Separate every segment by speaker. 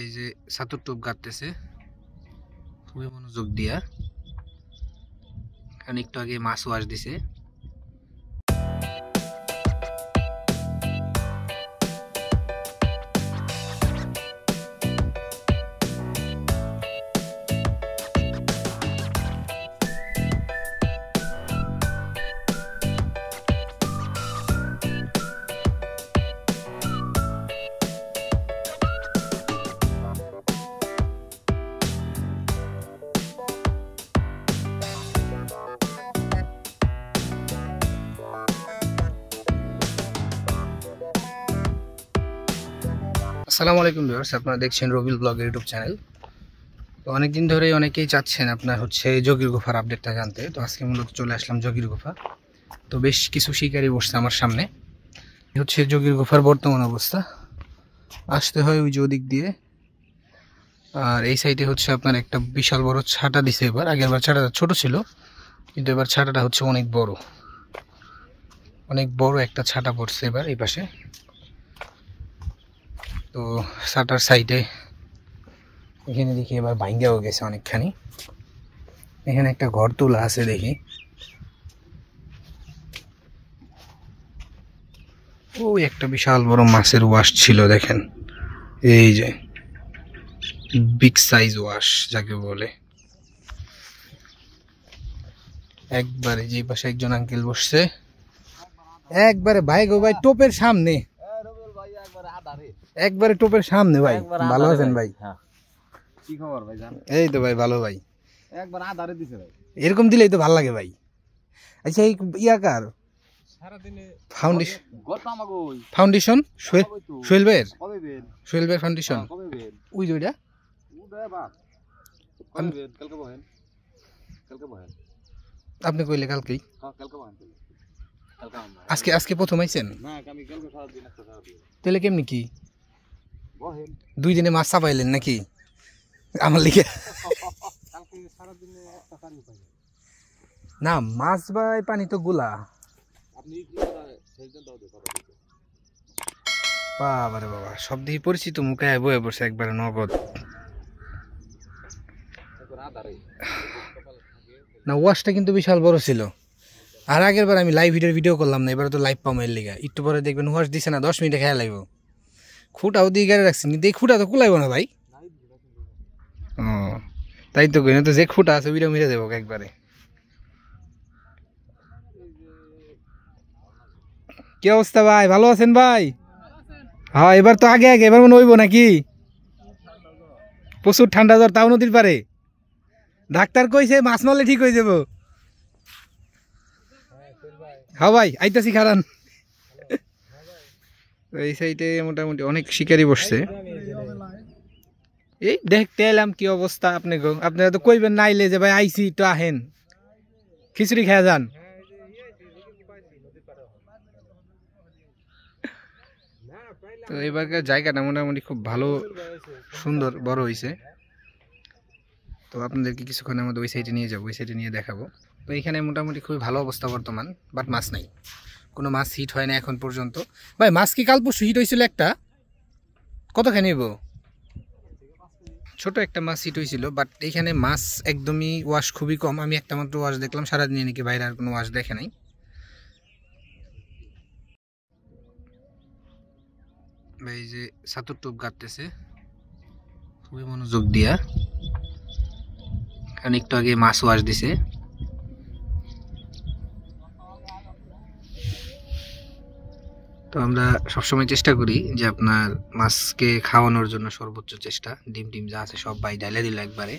Speaker 1: এই যে ছাতুর টোপ গাড়তেছে খুবই মনোযোগ দিয়া, কারণ একটু আগে মাছ ওয়াশ দিছে। আসসালামু আলাইকুম ভিউয়ার্স, আপনারা দেখছেন রবিল ব্লগ ইউটিউব চ্যানেল। তো অনেকদিন ধরেই অনেকেই চাচ্ছেন আপনার যোগীর গুফার আপডেটটা জানতে। তো আজকে মূলত চলে আসলাম যোগীর গুফা। তো বেশ কিছু শিকারী বসছে আমার সামনে। যোগীর গুফার বর্তমান অবস্থা। আসতে হয় ওই যে ওদিক দিয়ে, আর এই সাইডে আপনার একটা বিশাল বড় ছাটা দিছে এবার। আগেরবার ছাটাটা ছোট ছিল, কিন্তু এবার ছাটাটা অনেক বড় একটা ছাটা পড়ছে এবার এই পাশে। তো ছাটার সাইডে এখানে দেখি এবার ভাঙ্গাও গেছে অনেকখানি। এখানে একটা ঘর তোলা আছে দেখি। ওই একটা বিশাল বড় মাছের ওয়াশ ছিল দেখেন, এই যে বিগ সাইজ ওয়াশ যাকে বলে। একবারে যে পাশে একজন আঙ্কেল বসছে, একবারে ভাই গো ভাই টোপের সামনে, একবারে টোপের সামনে। ভাই ভালো আছেন ভাই?
Speaker 2: কি খবর ভাই?
Speaker 1: এই তো ভাই ভালো ভাই।
Speaker 2: একবার আধারে দিছে ভাই,
Speaker 1: এরকম দিলেই তো ভালো লাগে ভাই। আচ্ছা এই ইয়াকার ফাউন্ডেশন সোহেল ভাইয়ের ফাউন্ডেশন ওই যে ওইটা আপনি কইলে কালকেই। আজকে প্রথম আইছেন? তাহলে কেমনি কি 2 দিনে মাছ চাপাইলেন নাকি আমার লিগে? না মাছ ভাই পানি তো গুলা। বাবারে বাবা, সব দিকে পরিচিত মুখে বয়ে পড়ছে একবারে নগদ। না ওয়াশটা কিন্তু বিশাল বড় ছিল। আর আগের বার আমি লাইভ ভিডিও করলাম না, এবার তো লাইভ পাবো এর লিগা। একটু পরে দেখবেন ওয়াশ দিছে না, 10 মিনিটে খেয়া লাগবো। খুঁটাও দিয়ে গাড়ি রাখছি, কিন্তু এই খুঁটা তো কুলাইব না ভাই। ও তাই তো কই না, তো যে খুঁটা আছে ওইটা মেরে দেবো একবারে। কি অবস্থা ভাই, ভালো আছেন ভাই? হ্যাঁ এবার তো আগে এবার মনে হইব নাকি? প্রচুর ঠান্ডা জ্বর, তাও নদীর পারে। ডাক্তার কইছে মাছ মারলে ঠিক হয়ে যাব। হ্যাঁ ভাই আইতাছি খারান। এই সাইডে মোটামুটি অনেক শিকারি বসছে। এই দেখতে এলাম কি অবস্থা। আপনারা তো কইবেন না আইলে যে ভাই আইসি তো আহেন, খিচুড়ি খেয়ে যান। তো এবারকার জায়গাটা মোটামুটি খুব ভালো, সুন্দর, বড় হয়েছে। তো আপনাদেরকে কিছুক্ষণের মধ্যে ওই সাইডে নিয়ে যাবো, ওই সাইডে নিয়ে দেখাবো। তো এখানে মোটামুটি খুবই ভালো অবস্থা বর্তমান, বাট মাছ নাই, কোনো মাছ হিট হয় না এখন পর্যন্ত। ভাই মাছ কি কাল পরশু হিট হয়েছিল একটা? কতখানি নেব? ছোট একটা মাছ হিট হয়েছিল, বাট এইখানে মাছ একদমই ওয়াশ খুবই কম। আমি একটা মাত্র ওয়াশ দেখলাম সারাদিনে, নাকি বাইরে আর কোনো ওয়াশ দেখে নাই। এই যে ছাতুর টোপ গাড়তেছে খুবই মনোযোগ দিয়া, কারণ একটু আগে মাছ ওয়াশ দিছে। তো আমরা সবসময় চেষ্টা করি যে আপনার মাছকে খাওয়ানোর জন্য সর্বোচ্চ চেষ্টা। ডিম যা আছে সব ভাই ডালে দিল, একবারে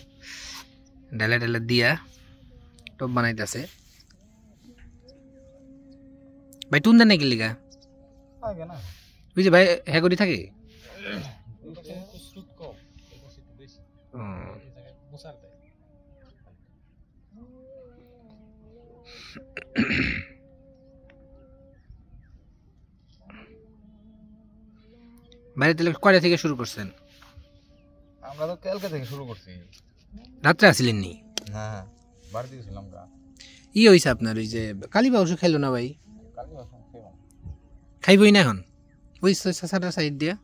Speaker 1: ডালে দিয়া টপ বানাইতেছে। ভাই টুন দেন নাকি লিগা? ওই যে ভাই হ্যাঁ করি থাকে। বাইরে তাহলে কয়টা থেকে শুরু করছেন?
Speaker 2: আমরা তো কালকে থেকে শুরু করছি।
Speaker 1: রাত্রে আসলেন নি?
Speaker 2: হ্যাঁ বাড়ি থেকে ছিলাম।
Speaker 1: ই হয়েছে আপনার ওই যে কালী বাউস খাইলো না ভাই? খাইবই না এখন? ওই ছাটার সাইড দিয়া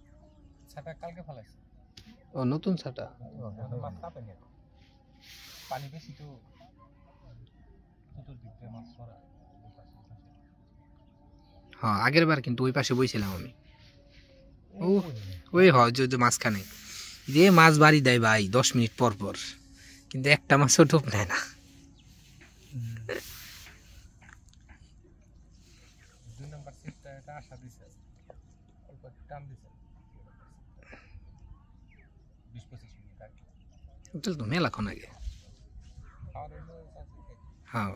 Speaker 2: ছাটা কালকে ফেলাইছে।
Speaker 1: ও নতুন ছাটা।
Speaker 2: মাছ চাপে না, পানি বেশি তো চতুর্দিক দিয়ে মাছ ছড়া।
Speaker 1: হ্যাঁ আগের বার কিন্তু ওই পাশে বইছিলাম আমি। ও ওই হয় যে মাঝখানে যে মাছ বাড়ি দেয় ভাই 10 মিনিট পর পর, কিন্তু একটা মাছও টোপ নেয় না।
Speaker 2: 2 নাম্বার সিটটা এটা আশা দিছে, অল্প টান দিছে 20-25 মিনিট আগে।
Speaker 1: চল তো মেলাক্ষণ আগে। হ্যাঁ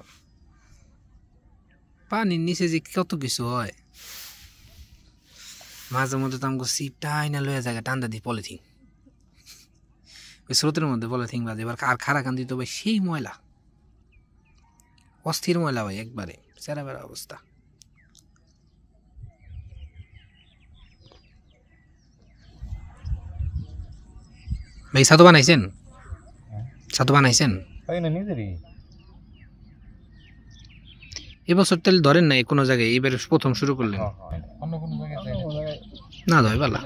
Speaker 1: পানির নিচে যে কত কিছু হয়, মাঝে মধ্যে তো আমাকে সিটটা আইনা লয়ে জায়গা টান্দা দিই পলিথিন, ওই স্রোতের মধ্যে পলিথিন বাজে। এবার আর খারা কান্দি তো ভাই সেই ময়লা, অস্থির ময়লা ভাই, একবারে সেরা বেড়া অবস্থা। ভাই ছাতু বানাইছেন? ছাতু বানাইছেন?
Speaker 2: তাই না নিজেরই
Speaker 1: এবছর তেল ধরেন নাই কোনো জায়গায়, এবার প্রথম শুরু করলেন?
Speaker 2: অন্য কোনো জায়গায়
Speaker 1: না ধয় বালা,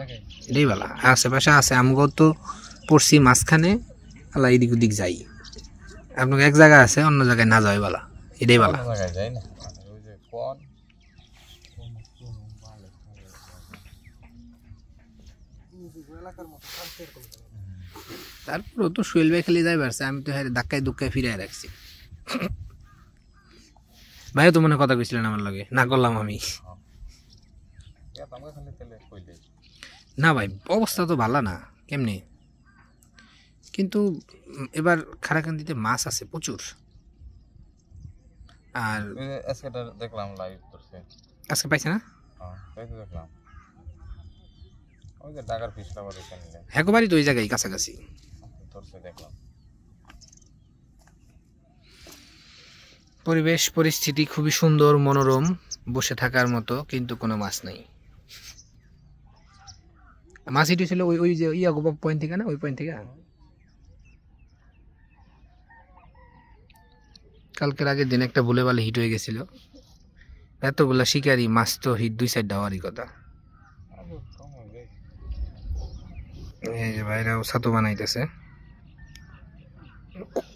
Speaker 1: এটাই বালা। আশেপাশে আছে আমগো তো পড়ছি মাঝখানে, আল্লাহ এদিক ওদিক যাই। আপনার এক জায়গায় আছে, অন্য জায়গায় না যায় বালা, এটাই বালা।
Speaker 2: জায়গায় যায় না, ওই যে কোন
Speaker 1: তারপর তো শুয়েল ভাই খেলে যাই পারছে, আমি তো হ্যাঁ ধাক্কায় দুক্কায় ফিরে রাখছি। ভাইও তো মনে কথা কইছিলেন আমার লগে, না করলাম আমি। না ভাই অবস্থা তো ভালো না কেমনি, কিন্তু এবার খারাকান্দিতে মাছ আছে প্রচুর। আর
Speaker 2: আজকেটা দেখলাম লাইভ করছে,
Speaker 1: আজকে পাইছে না?
Speaker 2: হ্যাঁ তাই তো দেখলাম, ওই যে ঢাকার ফিশটা বলে কেন
Speaker 1: হ্যাঁ বাড়ি তো ওই জায়গায় কাছাকাছি।
Speaker 2: ধরছে দেখলাম।
Speaker 1: পরিবেশ পরিস্থিতি খুবই সুন্দর মনোরম, বসে থাকার মতো, কিন্তু কোনো মাছ নাই। মাছ এটি ছিল ওই ওই যে ইয়াগোবা পয়েন্ট থেকে না, ওই পয়েন্ট থেকে। কালকের আগের দিন একটা ভুলে বালে হিট হয়ে গেছিল, এতগুলা শিকারি মাছ তো হিট 2 সাইড দেওয়ারই কথা। এই যে ভাইরাও ছাতু বানাইতেছে,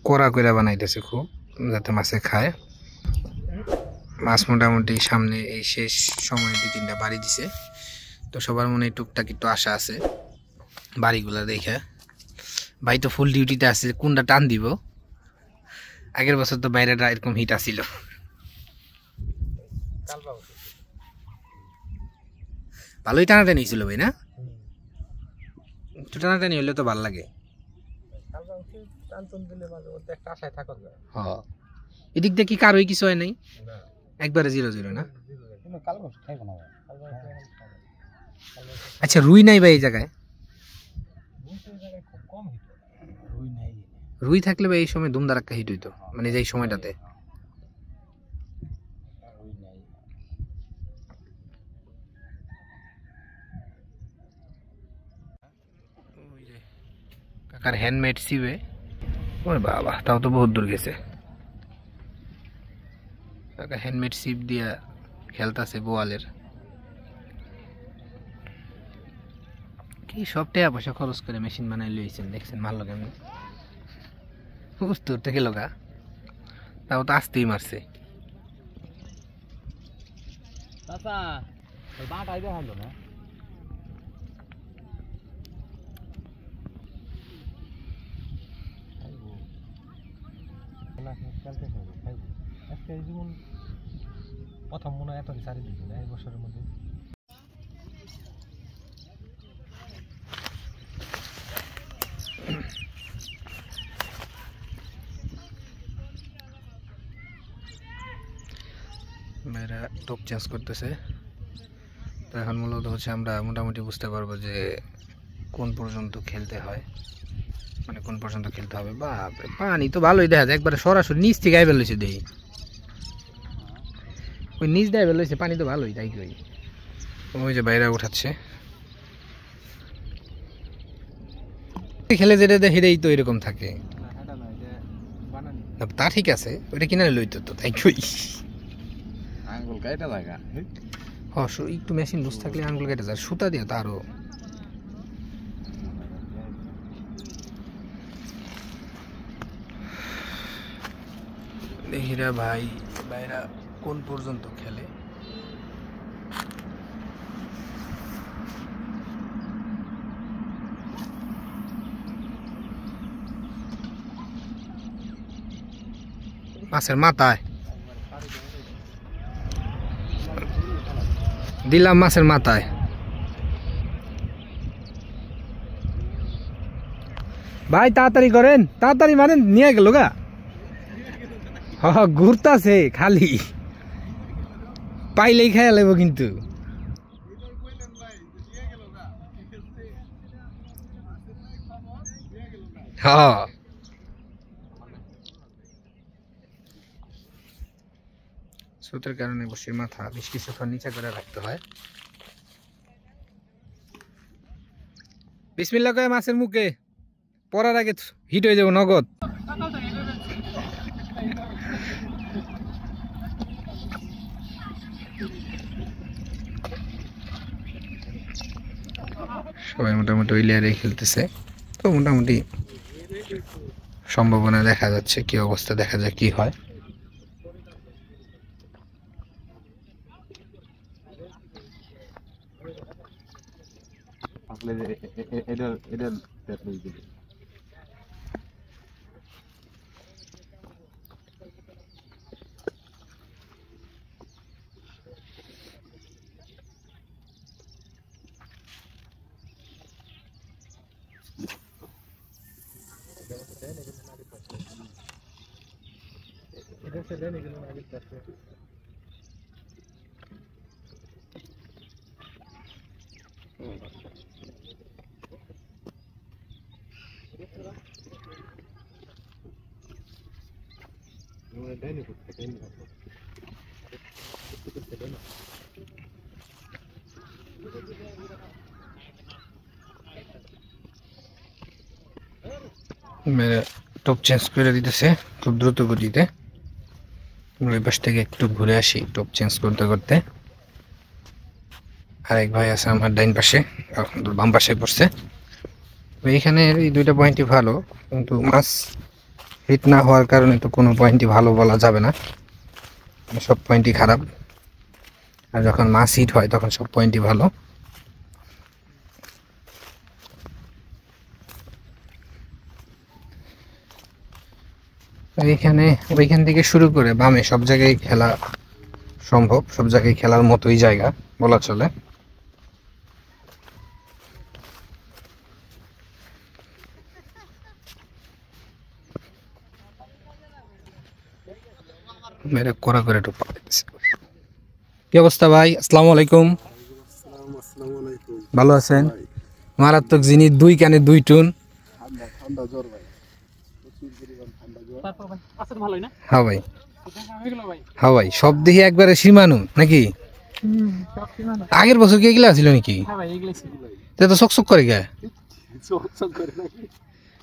Speaker 1: কড়া কইরা বানাইতেছে খুব, যাতে মাছে খায়। মাছ মোটামুটি সামনে এই শেষ সময় 2-3টা বাড়ি দিছে, তো সবার মনে টুকটাক একটু আশা আছে বাড়িগুলা দেখে। ভাই তো ফুল ডিউটিতে আছে, কোনটা টান দিব। আগের বছর তো বাইরেটা এরকম হিট আসিল, ভালোই টানাটানি হয়েছিল ভাই না? একটু টানাটানি হলে তো ভালো লাগে। এদিক দিয়ে কি কারোই কিছু হয় নাই, একবারে 0-0 না? আচ্ছা রুই নাই ভাই এই জায়গায়? রুই থাকলে ভাই এই সময় ধুমধারাক্কা হিট হইতো, মানে এই সময়টাতে। কাকার হ্যান্ডমেড সিবে, ওরে বাবা তাও তো বহুত দূর গেছে। কাকা হ্যান্ডমেড সিপ দিয়া খেলতেছে বোয়ালের। কি সব টাকা পয়সা খরচ করে মেশিন বানাই লইছেন, দেখছেন ভালো কেমন উত্তর থেকে লগা, তাও তো আসতেই মারছে।
Speaker 2: প্রথম মনে হয় এত সারি দিচ্ছি না এই বছরের মধ্যে।
Speaker 1: মেয়েরা টপ চেঞ্জ করতেছে, তো এখন মূলত হচ্ছে আমরা মোটামুটি বুঝতে পারবো যে কোন পর্যন্ত খেলতে হয়, মানে কোন পর্যন্ত খেলতে হবে। বাপরে পানি তো ভালোই দেখা যায়, একবারে সরাসরি নিচ থেকে আইবে লইছে দেখি, ওই নিচ দিয়ে আইবে লইছে, পানি তো ভালোই তাই কই। ওই যে বাইরে উঠাচ্ছে, খেলে যেটা দেখে তো এরকম থাকে। তা ঠিক আছে, ওইটা কিনে লইতো তো তাই কই।
Speaker 2: আঙ্গুল কাইটা লাগা,
Speaker 1: হ্যাঁ একটু মেশিন লুজ থাকলে আঙ্গুল কেটে যায়, সুতা দিয়ে তো আরো। দেখিরা ভাই ভাইরা কোন পর্যন্ত খেলে। মাছের মাথায় দিলাম, মাছের মাথায়। ভাই তাড়াতাড়ি করেন, তাড়াতাড়ি মারেন, নিয়ে গেল গা। ঘুরতাছে খালি, পাইলেই খাইয়া লাগবো কিন্তু। হ্যাঁ স্রোতের কারণে বসির মাথা বেশ কিছুক্ষণ নিচে করে রাখতে হয়। বিসমিল্লাহ কয় মাছের মুখে পড়ার আগে হিট হয়ে যাবো নগদ। সবাই মোটামুটি ওই লেয়ারে খেলতেছে, তো মোটামুটি সম্ভাবনা দেখা যাচ্ছে, কি অবস্থা দেখা যায় কি হয়। মেরে টপ চেঞ্জ করে দিতেছে খুব দ্রুত গতিতে। ওই পাশ থেকে একটু ঘুরে আসি টপ চেঞ্জ করতে করতে। আরেক ভাই আছে আমার ডাইন পাশে, বাম পাশে পড়ছে। এইখানে এই দুইটা পয়েন্টই ভালো, কিন্তু মাছ হিট না হওয়ার কারণে তো কোনো পয়েন্টই ভালো বলা যাবে না, সব পয়েন্টই খারাপ। আর যখন মাছ হিট হয় তখন সব পয়েন্টই ভালো। এইখানে ওইখান থেকে শুরু করে বামে সব জায়গায় খেলা সম্ভব, সব জায়গায় খেলার মতোই জায়গা বলা চলে। মেরে কড়া করে টোপা দিতেছে। কি অবস্থা ভাই? আসসালামু আলাইকুম। ভালো আছেন? মারাত্মক জিনিস, দুই কানে দুই টুন। হ্যাঁ ভাই, হ্যাঁ ভাই, সব দেখি একবারে সীমানু নাকি? আগের বছর কি এগুলা ছিল নাকি? তো চকচক করে গায়ে।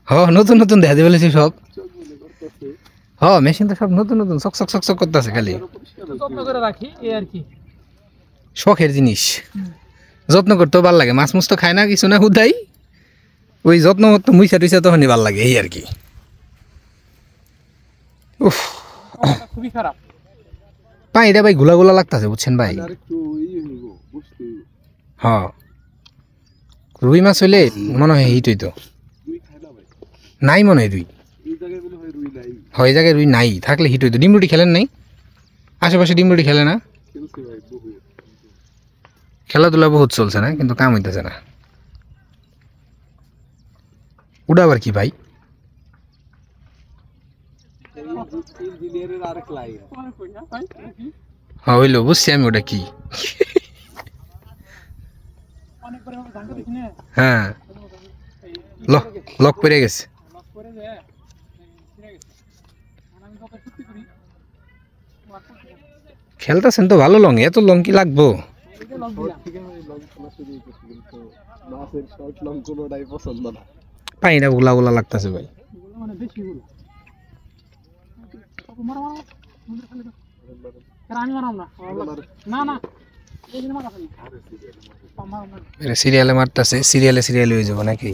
Speaker 1: হ্যাঁ নতুন নতুন দেখা দিয়ে বলেছি সব। হ্যাঁ মেশিন তো সব নতুন নতুন চকচক চকচক করতেছে খালি। শখের জিনিস, যত্ন করতেও ভালো লাগে। মাছ মুছ তো খায় না কিছু না, হুদাই ওই যত্ন মতো মুইসা টুইসা তখনই ভালো লাগে, এই আর কি। উফ খুবই খারাপ পানিটা ভাই, গোলা গোলা লাগতেছে বুঝছেন ভাই। হ্যাঁ রুই মাছ হইলে মনে হয় হিট হইতো, নাই মনে হয় রুই। হয় এই জায়গায় রুই নাই, থাকলে হিট হইতো। ডিম রুটি খেলেন নাই? আশেপাশে ডিম রুটি খেলে না? খেলাধুলা বহুত চলছে না, কিন্তু কাম হইতেছে না। ওটা আবার কি ভাই? হ্যাঁ হইলো, বুঝছি আমি ওটা কি। হ্যাঁ লক পড়ে গেছে। খেলতেছেন তো ভালো লং, এত লং কি লাগবো? পানিটা গোলা গোলা লাগতেছে ভাই। সিরিয়ালে মারতেছে, সিরিয়ালে সিরিয়ালে হয়ে যাবো নাকি?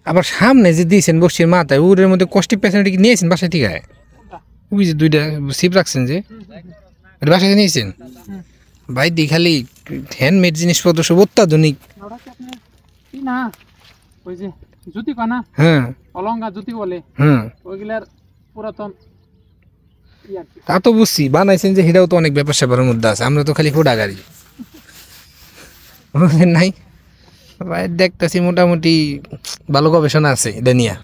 Speaker 1: আবার সামনে যে দিয়েছেন বসির মাথায়, ওর মধ্যে কষ্টি পেছনে নিয়েছেন বাসায় থেকে? ওই যে দুইটা সিপ রাখছেন যে এটা বাসা থেকে নিয়েছেন ভাই দি খালি হ্যান্ডমেড জিনিসপত্র সব অত্যাধুনিক
Speaker 2: ওটা কি আপনার কি না ওই যে জুতি কানা
Speaker 1: হ্যাঁ
Speaker 2: অলঙ্কা জুতি বলে
Speaker 1: হ্যাঁ
Speaker 2: ওইগুলার পুরাতন আর কি।
Speaker 1: তা তো বুঝছি বানাইছেন যে সেটাও তো অনেক ব্যাপার স্যাপারের মধ্যে আছে আমরা তো খালি ফোটা গাড়ি বুঝলেন নাই ভাই দেখতেছি মোটামুটি ভালো গবেষণা আছে এটা নিয়ে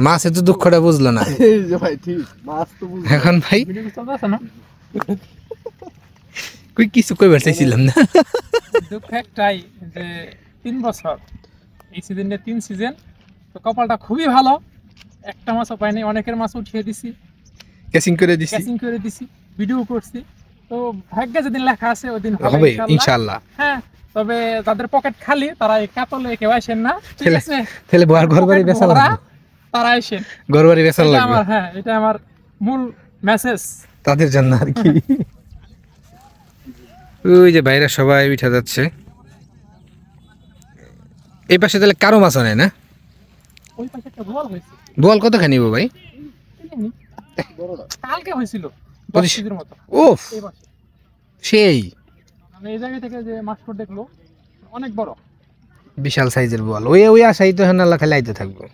Speaker 1: মাছে তো দুঃখটা বুঝলো না
Speaker 3: এই যে ভাই ঠিক মাছ তো বুঝ
Speaker 1: এখন ভাই
Speaker 2: ভিডিও চলতে আছে না
Speaker 1: কই কিছু কইবার চাইছিলাম না
Speaker 2: দুঃখ একটাই যে 3 বছর এই সিজনে 3 সিজন তো কপালটা খুবই ভালো একটা মাছও পাইনি অনেকের মাছ উঠিয়ে দিছি
Speaker 1: ক্যাচিং করে দিছি
Speaker 2: ক্যাচিং করে দিছি ভিডিও করছি তো ভাগ্যে যেদিন লেখা আছে ওই দিন
Speaker 1: হবে ইনশাআল্লাহ
Speaker 2: হ্যাঁ তবে যাদের পকেট খালি তারা এই কাতলে কেউ আসেন না ঠিক
Speaker 1: ছেলে-
Speaker 2: আছে
Speaker 1: তাহলে ঘর বাড়ি
Speaker 2: পকেট
Speaker 1: বেচা
Speaker 2: ভরা,
Speaker 1: লাগবে
Speaker 2: তারা আসেন
Speaker 1: ঘর বাড়ি বেচা
Speaker 2: এটা
Speaker 1: লাগবে
Speaker 2: আমার হ্যাঁ এটা আমার মূল মেসেজ
Speaker 1: তাদের জন্য আর কি ওই যে বাইরে সবাই উঠে যাচ্ছে এই পাশে তাহলে কারো মাছ নেই না
Speaker 2: ওই পাশে একটা গোয়াল হয়েছে
Speaker 1: বল কতখানি নিব ভাই
Speaker 2: কালকে হয়েছিল 10
Speaker 1: পঁচিশ।
Speaker 2: কেজির মতো
Speaker 1: ওফ
Speaker 2: এই পাশে
Speaker 1: সেই
Speaker 2: মানে এই জায়গা থেকে যে মাছটা দেখলো অনেক বড়
Speaker 1: বিশাল সাইজের বল ওই ওই আশাই তো হেন আল্লাহ খালি আইতে থাকবো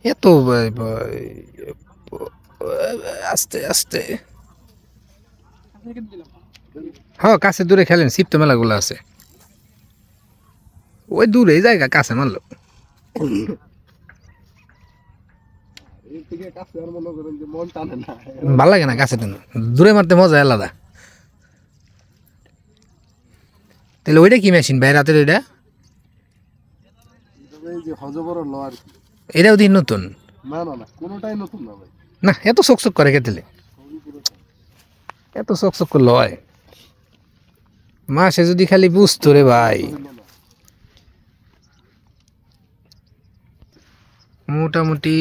Speaker 1: এত আস্তে আস্তে হ্যাঁ কাছে দূরে খেলেন সিপ তো মেলাগুলো আছে ওই দূরে জায়গা কাছে মারলো
Speaker 3: এই থেকে কাছে আর মনে করেন যে মন টানে না
Speaker 1: ভাল লাগে না কাছে টানো দূরে মারতে মজা আলাদা তাহলে ওইটা কি মেশিন ভাই রাতের ওইটা
Speaker 3: এই যে হজবর ল আর কি
Speaker 1: এটাও দিন নতুন
Speaker 3: না না না কোনোটাই নতুন না ভাই
Speaker 1: না এত চকচক করে কেটেলে এত চকচক করলে হয় মাসে যদি খালি বুঝতো রে ভাই মোটামুটি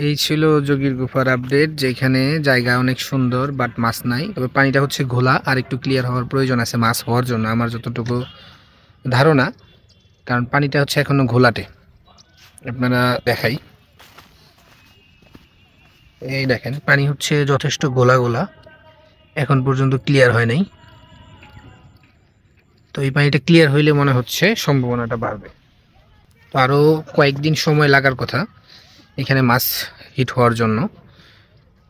Speaker 1: এই ছিল যোগীর গুফার আপডেট যেখানে জায়গা অনেক সুন্দর বাট মাছ নাই তবে পানিটা হচ্ছে ঘোলা আর একটু ক্লিয়ার হওয়ার প্রয়োজন আছে মাছ হওয়ার জন্য আমার যতটুকু ধারণা কারণ পানিটা হচ্ছে এখনো ঘোলাটে আপনারা দেখাই এই দেখেন পানি হচ্ছে যথেষ্ট গোলা গোলা এখন পর্যন্ত ক্লিয়ার হয় নাই তো এই পানিটা ক্লিয়ার হইলে মনে হচ্ছে সম্ভাবনাটা বাড়বে তো আরও কয়েকদিন সময় লাগার কথা এখানে মাছ হিট হওয়ার জন্য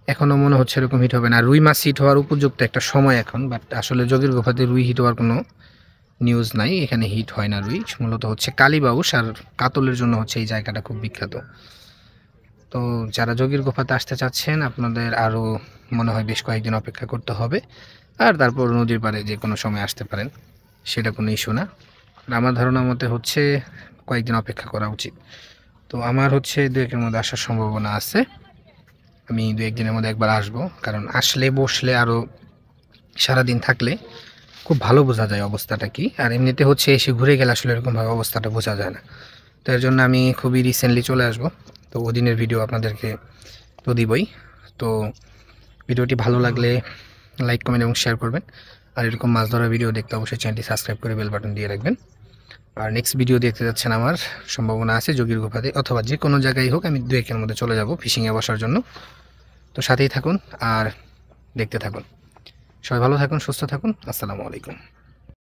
Speaker 1: এখনও মনে হচ্ছে এরকম হিট হবে না রুই মাছ হিট হওয়ার উপযুক্ত একটা সময় এখন বাট আসলে যোগীর গুফাতে রুই হিট হওয়ার কোনো নিউজ নাই এখানে হিট হয় না রুই মূলত হচ্ছে কালীবাউস আর কাতলের জন্য হচ্ছে এই জায়গাটা খুব বিখ্যাত তো যারা যোগীর গুফাতে আসতে চাচ্ছেন আপনাদের আরও মনে হয় বেশ কয়েকদিন অপেক্ষা করতে হবে আর তারপর নদীর পাড়ে যে কোনো সময় আসতে পারেন সেটা কোনো ইস্যু না আমার ধারণা মতে হচ্ছে কয়েকদিন অপেক্ষা করা উচিত তো আমার হচ্ছে 2-1 মধ্যে আসার সম্ভাবনা আছে আমি 2-1 দিনের মধ্যে একবার আসবো কারণ আসলে বসলে আরও সারাদিন থাকলে খুব ভালো বোঝা যায় অবস্থাটা কি আর এমনিতে হচ্ছে এসে ঘুরে গেলে আসলে এরকমভাবে অবস্থাটা বোঝা যায় না তো এর জন্য আমি খুবই রিসেন্টলি চলে আসবো তো ওদিনের ভিডিও আপনাদেরকে তো দিবই তো ভিডিওটি ভালো লাগলে লাইক কমেন্ট এবং শেয়ার করবেন আর এরকম মাছ ধরার ভিডিও দেখতে অবশ্যই চ্যানেলটি সাবস্ক্রাইব করে বেল বাটন দিয়ে রাখবেন আর নেক্সট ভিডিও দেখতে যাচ্ছেন আমার সম্ভাবনা আছে যোগীর গুফাতে অথবা যে কোনো জায়গায় হোক আমি 2-1 মধ্যে চলে যাব ফিশিংয়ে বসার জন্য তো সাথেই থাকুন আর দেখতে থাকুন সবাই ভালো থাকুন সুস্থ থাকুন আসসালামু আলাইকুম